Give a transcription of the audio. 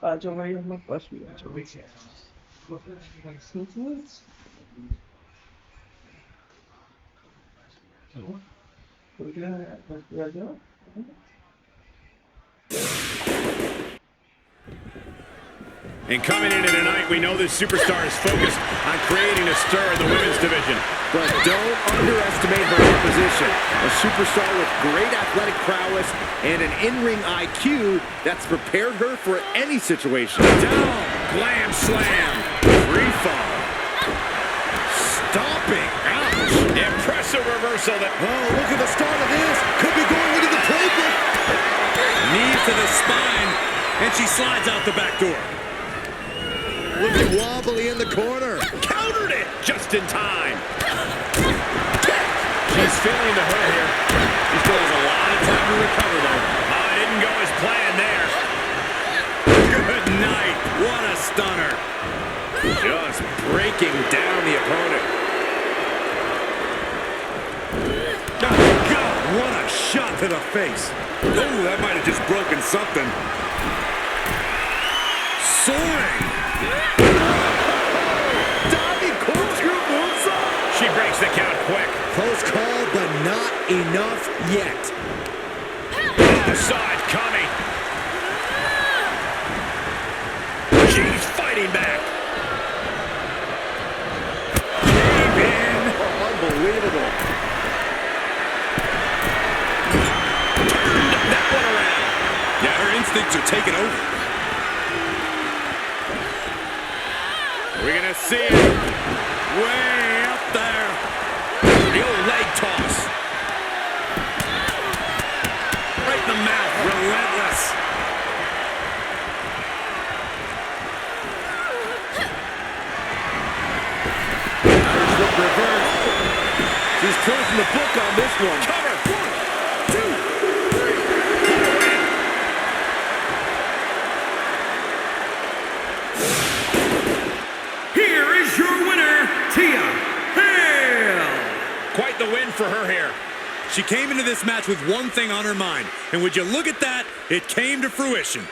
आजो भाई हम लोग बस भी आजो भैया And coming into tonight, we know this superstar is focused on creating a stir in the women's division. But don't underestimate her opposition. A superstar with great athletic prowess and an in-ring IQ that's prepared her for any situation. Down, glam slam, free fall. Stomping, ouch. Impressive reversal that... Oh, look at the start of this. Could be going into the playbook. Knee to the spine, and she slides out the back door. Looking wobbly in the corner. Countered it just in time. She's feeling the hurt here. She still has a lot of time to recover, though. Oh, it didn't go as planned there. Good night. What a stunner. Just breaking down the opponent. Oh, God, what a shot to the face. Oh, that might have just broken something. Soaring. Diving corkscrew moonsault. She breaks the count quick. Close call, but not enough yet. Oh, saw it coming. She's fighting back. Cave in. Oh, unbelievable. Turned that one around. Yeah, her instincts are taking over. We're going to see it way up there. The old leg toss. Right in the mouth. Relentless. Flip reverse. She's closing the book on this one. Cover. 1, 2. Quite the win for her here. She came into this match with one thing on her mind, and would you look at that, it came to fruition.